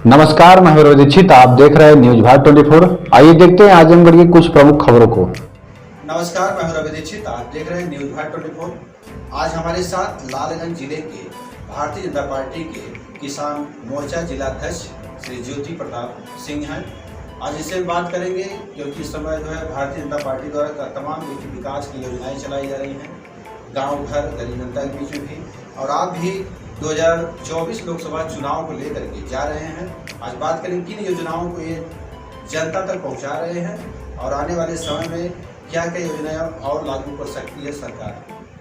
नमस्कार, मैं हूं दीक्षित। आप देख रहे हैं न्यूज भारत 24। आइए देखते हैं आजमगढ़ की कुछ प्रमुख खबरों को। नमस्कार, मैं हूं रवि दीक्षित। आप देख रहे हैं न्यूज भारत 24। आज हमारे साथ लालगंज जिले के भारतीय जनता पार्टी के किसान मोर्चा जिलाध्यक्ष श्री ज्योति प्रताप सिंह हैं। आज इससे बात करेंगे क्योंकि इस समय जो है भारतीय जनता पार्टी द्वारा तमाम विकास की योजनाएं चलाई जा रही हैं, गांव घर गरीब जनता के बीच में भी। और आप भी 2024 लोकसभा चुनाव को लेकर के जा रहे हैं। आज बात करेंगे किन योजनाओं को ये जनता तक पहुंचा रहे हैं और आने वाले समय में क्या क्या योजनाएं और लागू कर सकती है सरकार।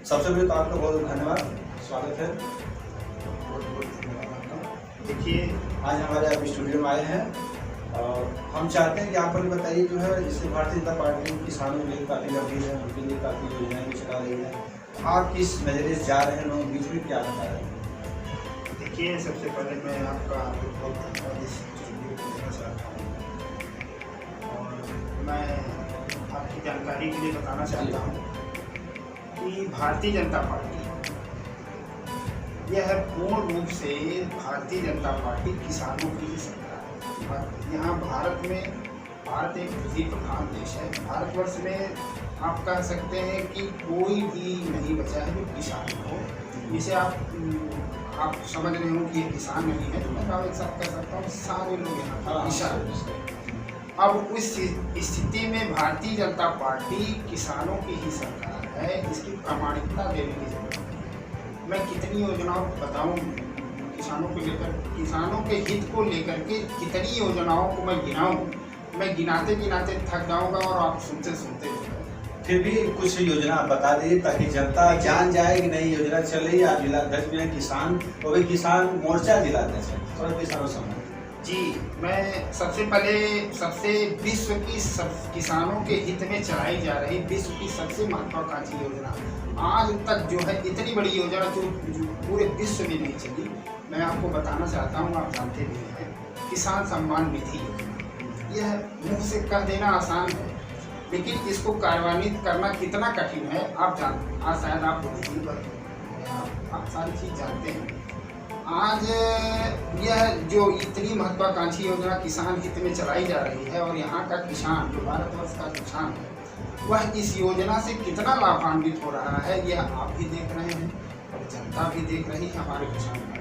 सबसे पहले तो आपका बहुत धन्यवाद, स्वागत है। देखिए, आज हमारे आप स्टूडियो में आए हैं और हम चाहते हैं कि आप हमें बताइए जो है जिससे भारतीय जनता पार्टी किसानों के लिए काफ़ी गंभीर है, उनके लिए काफ़ी योजनाएं भी चला रही है। आप किस नज़रिए से जा रहे हैं, लोगों के बीच में क्या बता रहे हैं? देखिए, सबसे पहले मैं आपका बहुत धन्यवाद इस स्टूडियो को देना चाहता हूँ और मैं आपकी जानकारी के लिए बताना चाहता हूँ कि भारतीय जनता पार्टी यह पूर्ण रूप से भारतीय जनता पार्टी किसानों की ही सरकार है। यहाँ भारत एक कृषि प्रधान देश है। भारतवर्ष में आप कह सकते हैं कि कोई भी नहीं बचा है जो किसान हो। जिसे आप समझ रहे हो कि ये किसान नहीं है, तो मैं एक साथ कह सकता हूँ सारे लोग यहाँ किसान। अब उस स्थिति में भारतीय जनता पार्टी किसानों की ही सरकार है, इसकी प्रामाणिकता देने की जरूरत है। मैं कितनी योजनाओं बताऊँ किसानों को लेकर, किसानों के हित को लेकर के कितनी योजनाओं को मैं गिनाऊँ, मैं गिनाते गिनाते थक जाऊँगा और आप सुनते सुनते फिर भी कुछ योजना बता दीजिए ताकि जनता जान जाए कि नई योजना चल रही है। आप जिलाध्यक्ष में किसान और भी किसान मोर्चा जिलाध्यक्ष है, थोड़ा किसानों समय। जी, मैं सबसे विश्व की किसानों के हित में चलाई जा रही विश्व की सबसे महत्वाकांक्षी योजना आज तक जो है, इतनी बड़ी योजना जो पूरे विश्व में नहीं चली, मैं आपको बताना चाहता हूँ, आप जानते भी हैं, किसान सम्मान निधि योजना। यह मुँह से कह देना आसान है, लेकिन इसको कार्यान्वित करना कितना कठिन है आप आज शायद आप आप सारी चीज़ जानते हैं। आज यह जो इतनी महत्वाकांक्षी योजना किसान हित में चलाई जा रही है और यहाँ का किसान जो भारतवर्ष का किसान है वह इस योजना से कितना लाभान्वित हो रहा है, यह आप भी देख रहे हैं और जनता भी देख रही है, हमारे किसान।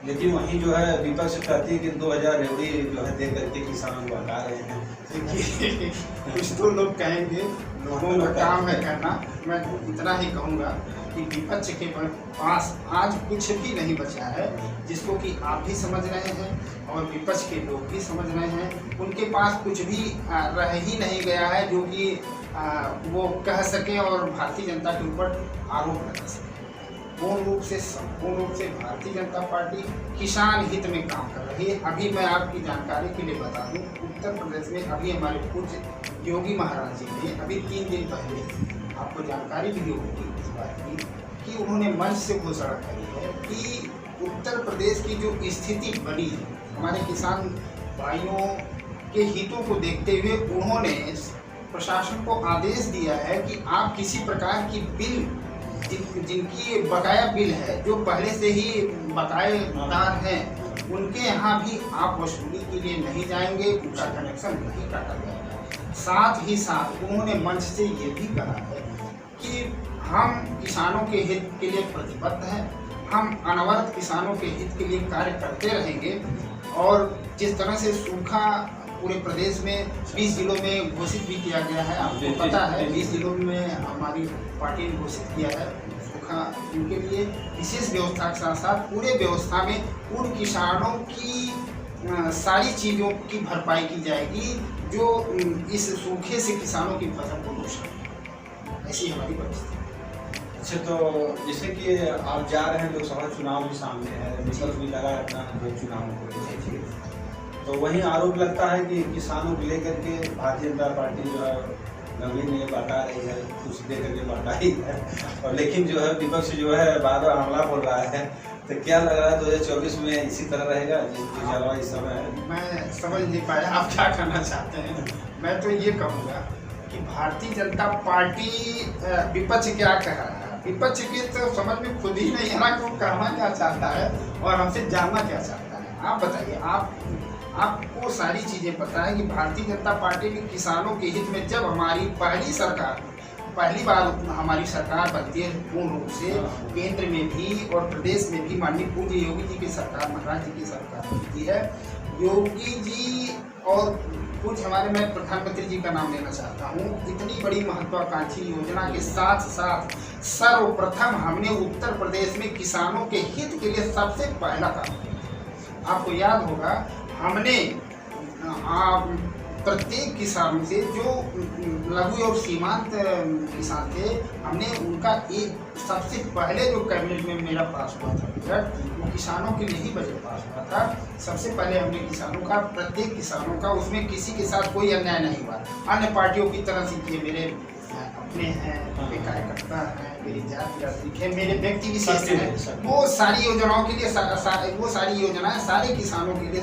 लेकिन वहीं जो है विपक्ष कहती है कि 2000 रेवड़ी जो है दे करके किसानों को हटा रहे हैं। कुछ तो लोग कहेंगे, लोगों का काम है कहना। मैं इतना ही कहूँगा कि विपक्ष के पास आज कुछ भी नहीं बचा है, जिसको कि आप भी समझ रहे हैं और विपक्ष के लोग भी समझ रहे हैं। उनके पास कुछ भी रह ही नहीं गया है जो कि वो कह सके और भारतीय जनता के ऊपर आरोप लगा सके। संपूर्ण रूप से भारतीय जनता पार्टी किसान हित में काम कर रही है। अभी मैं आपकी जानकारी के लिए बता दूं, उत्तर प्रदेश में अभी हमारे पूज्य योगी महाराज जी ने अभी 3 दिन पहले, आपको जानकारी भी होगी इस बात की, कि उन्होंने मंच से घोषणा करी है कि उत्तर प्रदेश की जो स्थिति बनी है, हमारे किसान भाइयों के हितों को देखते हुए उन्होंने प्रशासन को आदेश दिया है कि आप किसी प्रकार की बिल जिनकी बकाया बिल है, जो पहले से ही बकायेदार हैं, उनके यहाँ भी आप वसूली के लिए नहीं जाएंगे, उनका कनेक्शन नहीं काटा जाएगा। साथ ही साथ उन्होंने मंच से ये भी कहा है कि हम किसानों के हित के लिए प्रतिबद्ध हैं, हम अनवरत किसानों के हित के लिए कार्य करते रहेंगे। और जिस तरह से सूखा पूरे प्रदेश में 20 जिलों में घोषित भी किया गया है, आपको पता है 20 जिलों में हमारी पार्टी ने घोषित किया है सूखा, उनके लिए विशेष व्यवस्था के साथ साथ पूरे व्यवस्था में उन किसानों की सारी चीज़ों की भरपाई की जाएगी जो इस सूखे से किसानों की फसल को नुकसान, ऐसी हमारी परिस्थिति। अच्छा, तो जैसे कि आप जा रहे हैं, लोकसभा चुनाव भी सामने है, विपक्ष भी लगा अपना जो चुनावों को लेकर, तो वहीं आरोप लगता है कि किसानों को लेकर के भारतीय जनता पार्टी जो है गंभीर नहीं बता रही है, कुछ दे करके बता ही है, और लेकिन जो है विपक्ष जो है बार बार हमला बोल रहा है। तो क्या लग रहा है 2024 में इसी तरह रहेगा जिस जलवायु इस समय है? मैं समझ नहीं पाया आप क्या कहना चाहते हैं। मैं तो ये कहूँगा कि भारतीय जनता पार्टी विपक्ष क्या कह रहा है, विपक्ष के तो समझ में खुद ही नहीं आ रहा कि वो कहना क्या चाहता है और हमसे जानना क्या चाहता है। आप बताइए, आपको सारी चीज़ें पता है कि भारतीय जनता पार्टी ने किसानों के हित में, जब हमारी पहली बार हमारी सरकार बनती है पूर्ण रूप से, केंद्र में भी और प्रदेश में भी माननीय पूज्य योगी जी की सरकार, महाराज जी की सरकार बनती है। योगी जी और कुछ हमारे, मैं प्रधानमंत्री जी का नाम लेना चाहता हूँ, इतनी बड़ी महत्वाकांक्षी योजना के साथ साथ सर्वप्रथम हमने उत्तर प्रदेश में किसानों के हित के लिए सबसे पहला काम किया। आपको याद होगा, हमने प्रत्येक किसान से जो लघु और सीमांत किसान थे, हमने उनका एक सबसे पहले जो कैबिनेट में मेरा पास हुआ था बजट, वो किसानों के लिए ही बजट पास हुआ था। सबसे पहले हमने किसानों का, प्रत्येक किसानों का, उसमें किसी के साथ कोई अन्याय नहीं हुआ। अन्य पार्टियों की तरह से किए, मेरे अपने हैं, मेरे कार्यकर्ता हैं, मेरी जाति बिरादरी है, मेरे व्यक्ति विशेष हैं, वो सारी योजनाओं के लिए वो सारी योजनाएं सारे किसानों के लिए,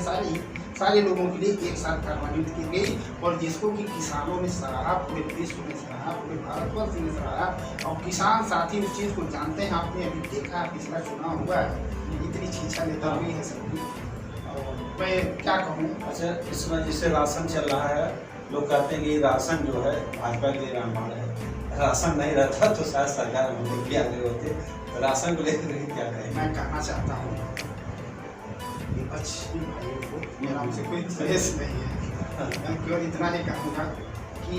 सारे लोगों के लिए एक साथ कार्यान्वित की गई, और जिसको कि किसानों ने सराहा, पूरे विश्व ने सराहा, पूरे भारतवर्ष ने सराहा, और किसान साथी उस चीज़ को जानते हैं। आपने अभी देखा, पिछला चुनाव हुआ है, इतनी छीछा लेता हुई है सबकी, और मैं क्या कहूँ। अच्छा, इसमें जिससे राशन चल रहा है, लोग कहते हैं कि राशन जो है भाजपा के लिए रामबाण है, राशन नहीं रहता तो शायद सरकार हम लोग भी आगे होते। तो राशन को लेकर क्या कहें? मैं कहना चाहता हूँ विपक्षी भाइयों को, मेरा उनसे कोई द्वेष नहीं है, मैं केवल इतना ही कहूँगा कि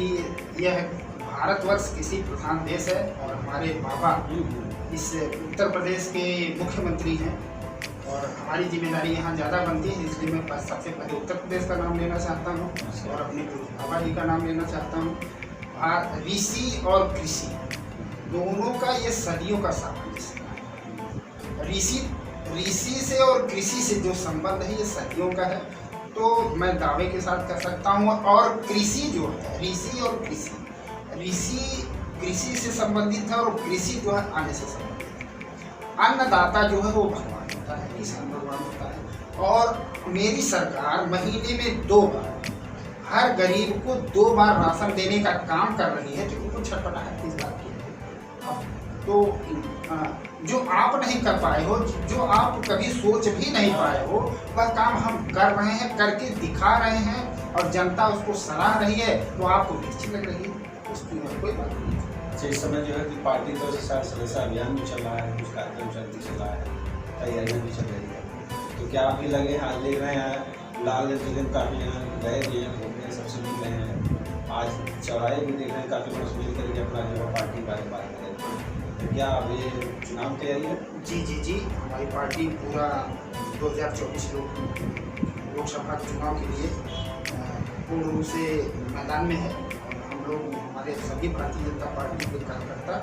यह भारतवर्ष कृषि प्रधान देश है, और हमारे बाबा इस उत्तर प्रदेश के मुख्यमंत्री हैं, और हमारी जिम्मेदारी यहाँ ज़्यादा बनती है, इसलिए मैं सबसे पहले उत्तर प्रदेश का नाम लेना चाहता हूँ और अपने बाबा जी का नाम लेना चाहता हूँ। ऋषि और कृषि दोनों का ये सदियों का सामंजस्य है। ऋषि से और कृषि से जो संबंध है ये सदियों का है, तो मैं दावे के साथ कह सकता हूँ। और कृषि जो है, ऋषि और ऋषि कृषि से संबंधित है, और कृषि जो है अन्न से संबंधित है। अन्नदाता जो है वो भगवान होता है, किसान भगवान होता है। और मेरी सरकार महीने में 2 बार हर गरीब को 2 बार राशन देने का काम कर रही है, तो उनको छटपटाहट किस बात की है? तो जो आप नहीं कर पाए हो, जो आप कभी सोच भी नहीं पाए हो, वह काम हम कर रहे हैं, करके दिखा रहे हैं, और जनता उसको सराह रही है, तो आपको भी अच्छी लग रही है, उसकी कोई बात नहीं। अच्छा, इस समय जो है कि पार्टी तो सदस्य अभियान भी चल रहा है, कुछ कार्यक्रम चल रहा है, तैयारियाँ भी चल रही है, तो क्या आप भी लगे? आज देख रहे हैं लालगंज जिले में काफ़ी गए भी हैं, सबसे मिल रहे हैं, आज चौराहे भी देख रहे हैं, काफ़ी लोग मिल करके अपना जो है पार्टी बारे बात करें। तो क्या अब ये चुनाव तैयारी है? जी, हमारी पार्टी पूरा 2024 लोकसभा चुनाव के लिए पूर्ण रूप से मैदान में है, और हम लोग, हमारे सभी भारतीय जनता पार्टी के कार्यकर्ता,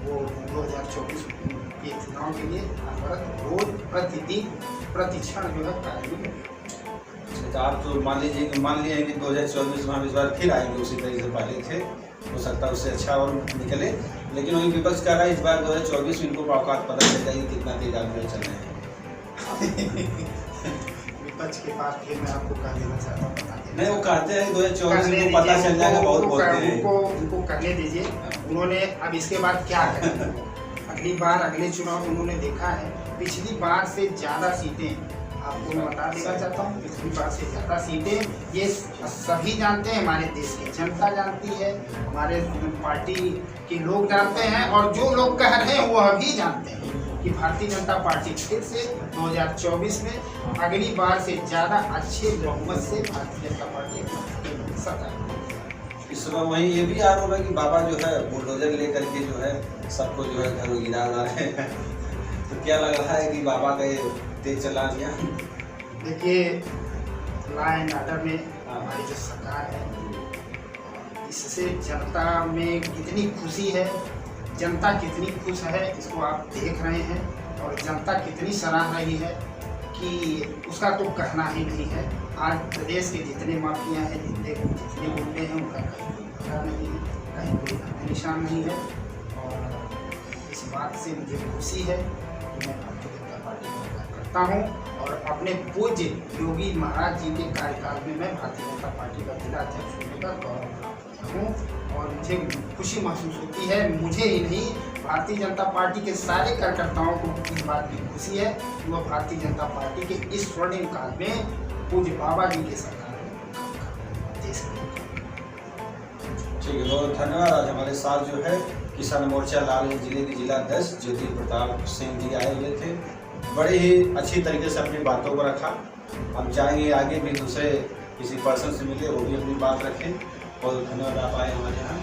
वो 2024 के चुनाव के लिए रोज प्रतिदिन प्रतिक्षण जो है कार्य में। तो आप तो मान लिए कि 2024 में हम इस बार फिर आएंगे उसी तरीके से पहले थे, हो सकता है उससे अच्छा और निकले, लेकिन वही विपक्ष कह रहा है इस बार 2024 में इनको औकात पता चल जाएगी कितना तेज आगे चल रहे हैं। विपक्ष के पास फिर मैं आपको कह देना चाहता हूँ, नहीं, वो कहते हैं 2024 में पता चल जाएगा, बहुत बोलते हैं, उनको करने दीजिए। उन्होंने अब इसके बाद क्या करें, अगली बार अगले चुनाव उन्होंने देखा है, पिछली बार से ज़्यादा सीटें, आपको मैं बता देना चाहता हूँ, पिछली बार से ज़्यादा सीटें ये सभी जानते हैं, हमारे देश की जनता जानती है, हमारे पार्टी के लोग जानते हैं, और जो लोग कह रहे हैं वह भी जानते हैं कि भारतीय जनता पार्टी फिर से 2024 में अगली बार से ज़्यादा अच्छे बहुमत से भारतीय जनता पार्टी सरकार। इस समय वहीं ये भी आरोप है कि बाबा जो है बुलडोजर लेकर के जो है सबको जो है घरों गिरा रहे हैं। तो क्या लग रहा है कि बाबा का ये तेज चला दिया? देखिए, लॉ एंड ऑर्डर में हमारी जो सरकार है, इससे जनता में कितनी खुशी है, जनता कितनी खुश है, इसको आप देख रहे हैं, और जनता कितनी सराह रही है कि उसका तो कहना ही नहीं है। आज प्रदेश के जितने माफिया हैं, जितने गुंडे हैं, उनका कहीं पता नहीं है, कहीं कोई नाम निशान नहीं है, और इस बात से मुझे खुशी है कि मैं भारतीय जनता पार्टी का कार्य करता हूँ, और अपने पूज्य योगी महाराज जी के कार्यकाल में मैं भारतीय जनता पार्टी का जिला अध्यक्ष होने का गौरव प्राप्त हूँ और मुझे खुशी महसूस होती है। मुझे ही नहीं, भारतीय जनता पार्टी के सारे कार्यकर्ताओं को इस बात की खुशी है कि वह भारतीय जनता पार्टी के इस स्वर्णिम काल में पूज्य बाबा जी के सरकार में। जय श्री राम। ठीक है, बहुत धन्यवाद। आज हमारे साथ जो है किसान मोर्चा लालगंज जिले के जिला अध्यक्ष ज्योति प्रताप सिंह जी आए हुए थे। बड़े ही अच्छी तरीके से अपनी बातों को रखा। हम चाहेंगे आगे भी दूसरे किसी पर्सन से मिले, वो भी अपनी बात रखें। बहुत धन्यवाद आप आए हमारे यहाँ।